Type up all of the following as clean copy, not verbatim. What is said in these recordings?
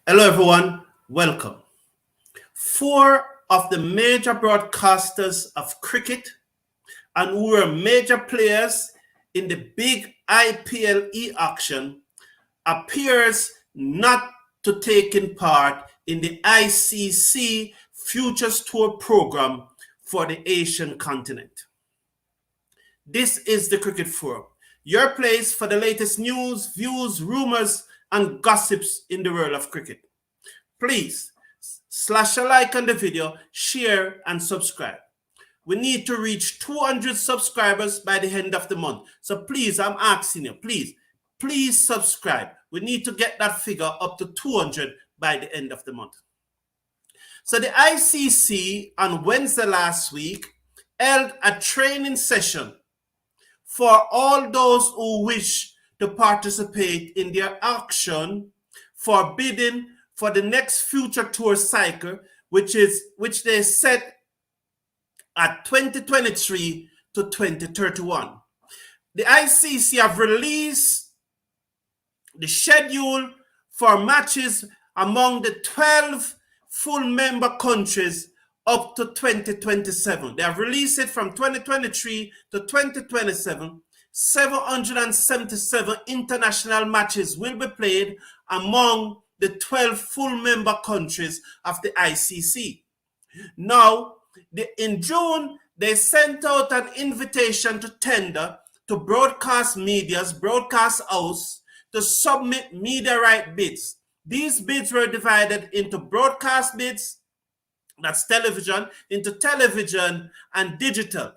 Hello, everyone. Welcome. Four of the major broadcasters of cricket and who were major players in the big IPL auction appears not to taking part in the ICC Futures Tour program for the Asian continent. This is the Cricket Forum, your place for the latest news, views, rumors, and gossips in the world of cricket. Please slash a like on the video, share, and subscribe. We need to reach 200 subscribers by the end of the month. So please, I'm asking you, please subscribe. We need to get that figure up to 200 by the end of the month. So the ICC on Wednesday last week held a training session for all those who wish to participate in their auction for bidding for the next future tour cycle, which they set at 2023 to 2031. The ICC have released the schedule for matches among the 12 full member countries up to 2027. They have released it from 2023 to 2027. 777 international matches will be played among the 12 full member countries of the ICC. Now, in June, they sent out an invitation to tender to broadcast media's broadcast house to submit media right bids. These bids were divided into broadcast bids, that's television, into television and digital.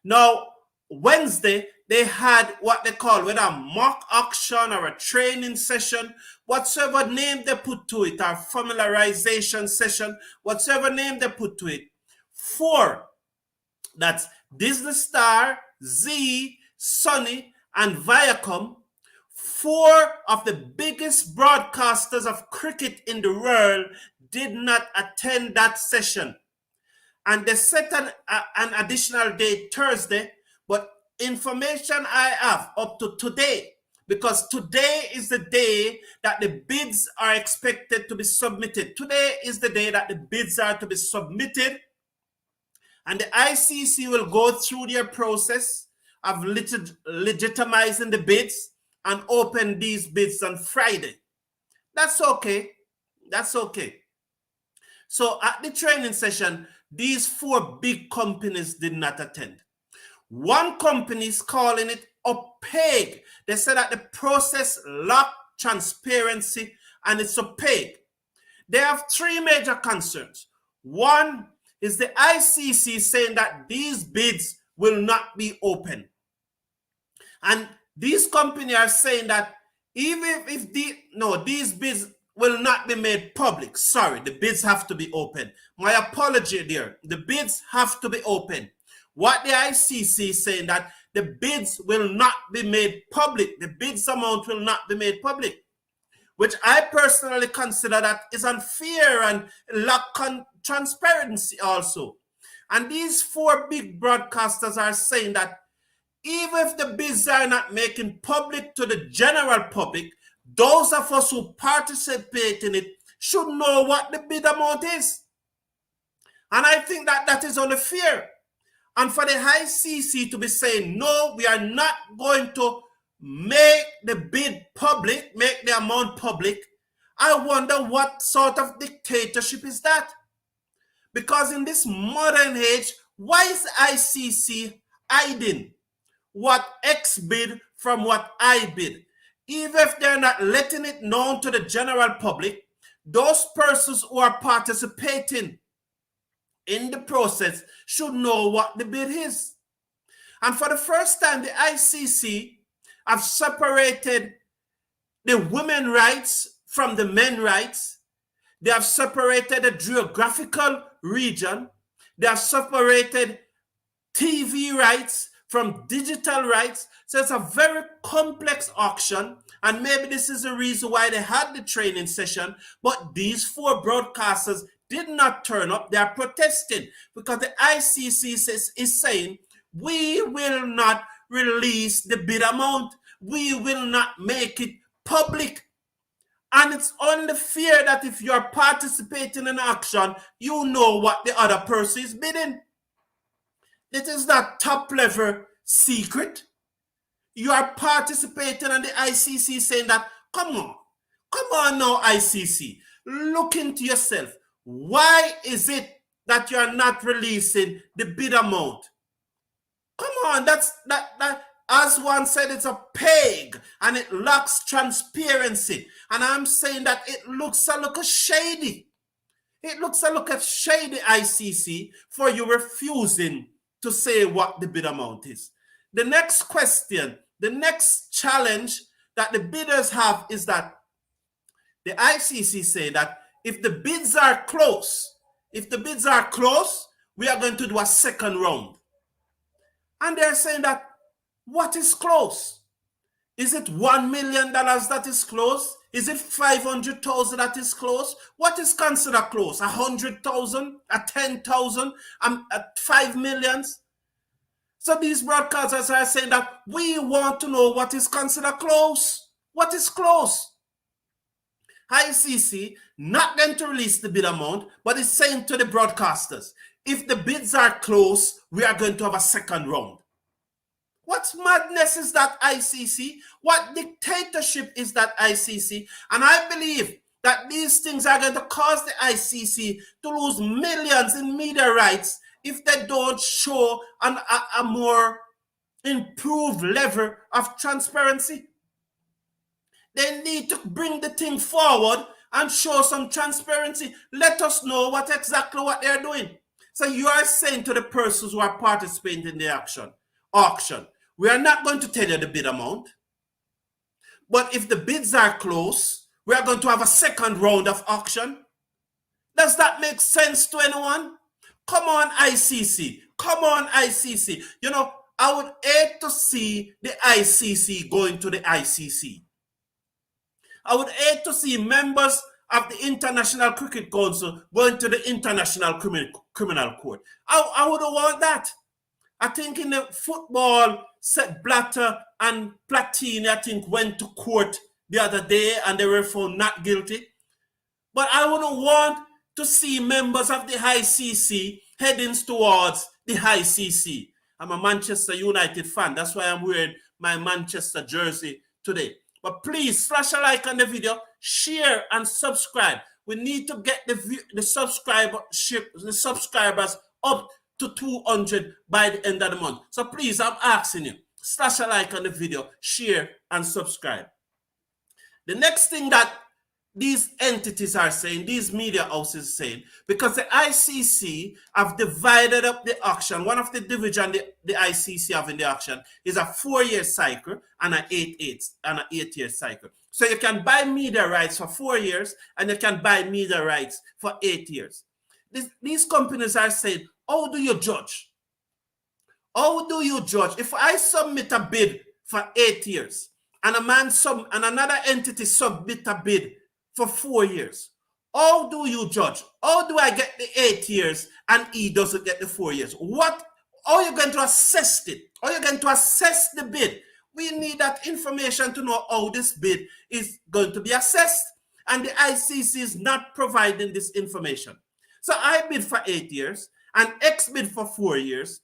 Now, Wednesday, they had what they call whether a mock auction or a training session, whatsoever name they put to it, or familiarization session, whatsoever name they put to it. Four, that's Disney Star, Z, Sony, and Viacom, four of the biggest broadcasters of cricket in the world did not attend that session. And they set an additional date Thursday, but information I have up to today, because today is the day that the bids are expected to be submitted. Today is the day that the bids are to be submitted, and the ICC will go through their process of legitimizing the bids and open these bids on Friday. That's okay. That's okay. So at the training session, these four big companies did not attend. One company is calling it opaque. They said that the process lacked transparency and it's opaque. They have three major concerns. One is the ICC saying that these bids will not be open. And these companies are saying that even if these bids will not be made public. Sorry, the bids have to be open. My apology there. The bids have to be open. What the ICC is saying that the bids will not be made public. The bids amount will not be made public, which I personally consider that is unfair and lack transparency also. And these four big broadcasters are saying that even if the bids are not making public to the general public, those of us who participate in it should know what the bid amount is. And I think that that is only fair. And for the ICC to be saying, no, we are not going to make the bid public, make the amount public, I wonder what sort of dictatorship is that? Because in this modern age, why is ICC hiding what X bid from what I bid? Even if they're not letting it known to the general public, those persons who are participating in the process should know what the bid is. And for the first time, the ICC have separated the women's rights from the men's rights. They have separated the geographical region. They have separated TV rights from digital rights. So it's a very complex auction, and maybe this is the reason why they had the training session, but these four broadcasters did not turn up. They are protesting because the ICC is saying, we will not release the bid amount. We will not make it public. And And it's only fair that if you're participating in auction, you know what the other person is bidding. It is not top level secret. You are participating and the ICC saying that, come on now, ICC, look into yourself. Why is it that you're not releasing the bid amount? Come on, that as one said, it's a peg and it lacks transparency. And I'm saying that it looks a little shady. It looks a little shady, ICC, for you refusing to say what the bid amount is. The next question, the next challenge that the bidders have is that the ICC say that if the bids are close, we are going to do a second round. And they're saying that, what is close? Is it $1 million that is close? Is it 500,000 that is close? What is considered close? 100,000, 10,000, 5 million? So these broadcasters are saying that we want to know what is considered close. What is close? ICC not going to release the bid amount, but it's saying to the broadcasters, if the bids are close, we are going to have a second round. What madness is that, ICC? What dictatorship is that, ICC? And I believe that these things are going to cause the ICC to lose millions in media rights if they don't show a more improved level of transparency. They need to bring the thing forward and show some transparency. Let us know exactly what they're doing. So you are saying to the persons who are participating in the auction, we are not going to tell you the bid amount, but if the bids are close, we are going to have a second round of auction. Does that make sense to anyone? Come on, ICC. Come on, ICC. You know, I would hate to see the ICC going to the ICC. I would hate to see members of the International Cricket Council going to the International Criminal Court. I wouldn't want that. I think in the football, Sepp Blatter and Platini, I think, went to court the other day and they were found not guilty. But I wouldn't want to see members of the ICC heading towards the ICC. I'm a Manchester United fan. That's why I'm wearing my Manchester jersey today. But please, flash a like on the video, share and subscribe. We need to get the subscribers up to 200 by the end of the month. So please, I'm asking you, slash a like on the video, share and subscribe. The next thing that these entities are saying, these media houses are saying, because the ICC have divided up the auction. One of the division the ICC have in the auction is a 4-year cycle and an 8-year cycle. So you can buy media rights for 4 years and you can buy media rights for 8 years. These companies are saying, how do you judge? How do you judge? If I submit a bid for 8 years and another entity submit a bid for 4 years, how do you judge? How do I get the 8 years and he doesn't get the 4 years? How are you going to assess it? How are you going to assess the bid? We need that information to know how this bid is going to be assessed. And the ICC is not providing this information. So I bid for 8 years and X bid for 4 years.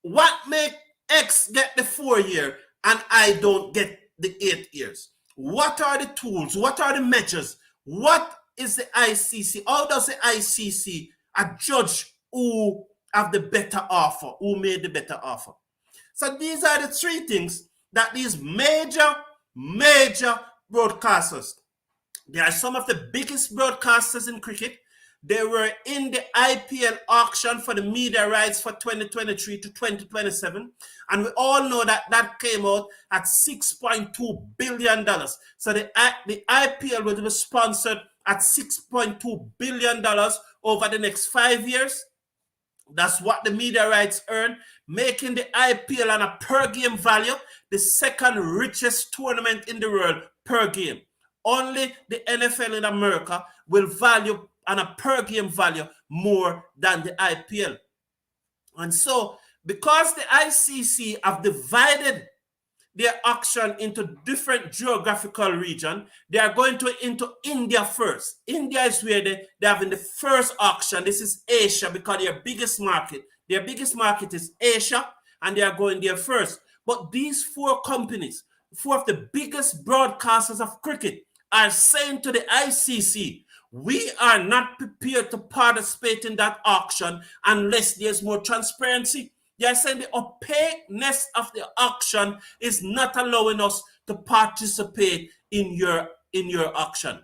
What make X get the 4 year and I don't get the 8 years? What are the tools? What are the measures? What is the ICC? How does the ICC judge who have the better offer, who made the better offer? So these are the three things that these major broadcasters, they are some of the biggest broadcasters in cricket. They were in the IPL auction for the media rights for 2023 to 2027. And we all know that came out at $6.2 billion. So the IPL will be sponsored at $6.2 billion over the next 5 years. That's what the media rights earn, making the IPL on a per game value the second richest tournament in the world per game. Only the NFL in America will value on a per game value more than the IPL. And so, because the ICC have divided their auction into different geographical region. They are going into India first. India is where they have in the first auction. This is Asia because their biggest market. Their biggest market is Asia, and they are going there first. But these four companies, four of the biggest broadcasters of cricket, are saying to the ICC, we are not prepared to participate in that auction unless there's more transparency. They are saying the opaqueness of the auction is not allowing us to participate in your auction.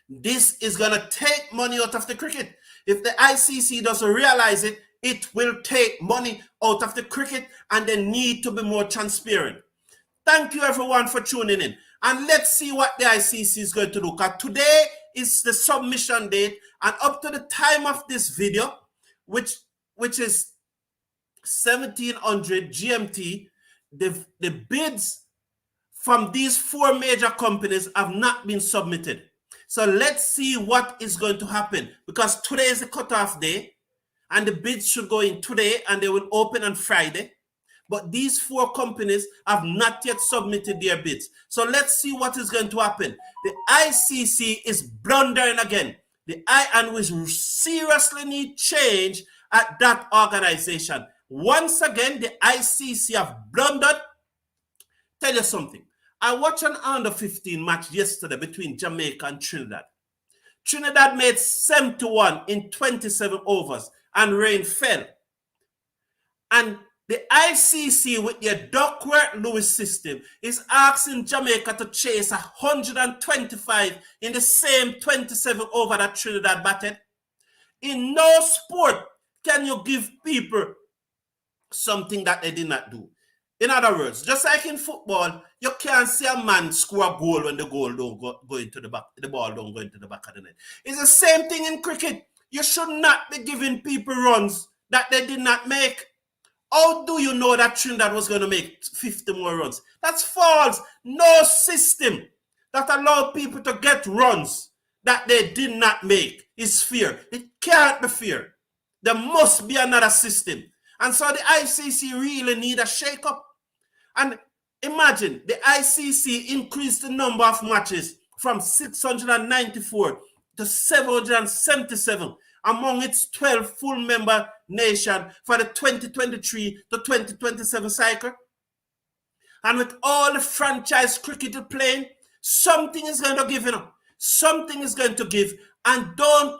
This is going to take money out of the cricket. If the ICC doesn't realize it, it will take money out of the cricket, and they need to be more transparent. Thank you, everyone, for tuning in. And let's see what the ICC is going to do. Because today is the submission date, and up to the time of this video, which is 1700 GMT, the bids from these four major companies have not been submitted. So let's see what is going to happen, because today is the cutoff day, and the bids should go in today, and they will open on Friday. But these four companies have not yet submitted their bids. So let's see what is going to happen. The ICC is blundering again. And we seriously need change at that organization. Once again, the ICC have blundered. Tell you something. I watched an under 15 match yesterday between Jamaica and Trinidad. Trinidad made 71 in 27 overs, and rain fell. And the ICC, with their Duckworth-Lewis system, is asking Jamaica to chase 125 in the same 27 over that Trinidad batted. In no sport can you give people something that they did not do. In other words, just like in football, you can't see a man score a goal when the goal don't go into the back, the ball don't go into the back of the net. It's the same thing in cricket. You should not be giving people runs that they did not make. How do you know that Trinidad was going to make 50 more runs? That's false. No system that allowed people to get runs that they did not make is fair. It can't be fair. There must be another system. And so the ICC really need a shake-up. And imagine the ICC increased the number of matches from 694 to 777 among its 12 full-member nation for the 2023 to 2027 cycle. And with all the franchise cricket playing, something is going to give, you know. Something is going to give. And don't,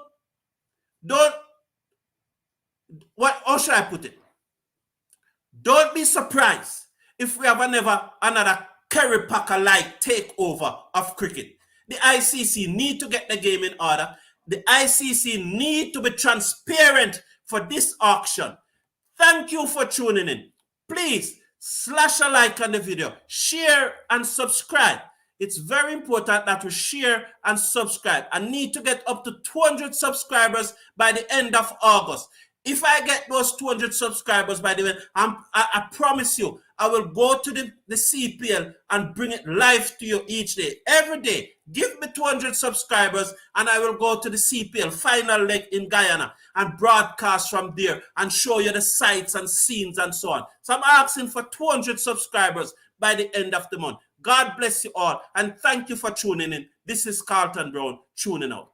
how should I put it? Don't be surprised if we have another Kerry Packer-like takeover of cricket. The ICC need to get the game in order. The ICC need to be transparent for this auction. Thank you for tuning in. Please slash a like on the video, share and subscribe. It's very important that we share and subscribe. I need to get up to 200 subscribers by the end of August. If I get those 200 subscribers by the way, I promise you, I will go to the CPL and bring it live to you each day. Every day, give me 200 subscribers and I will go to the CPL final leg in Guyana and broadcast from there and show you the sights and scenes and so on. So I'm asking for 200 subscribers by the end of the month. God bless you all and thank you for tuning in. This is Carlton Brown tuning out.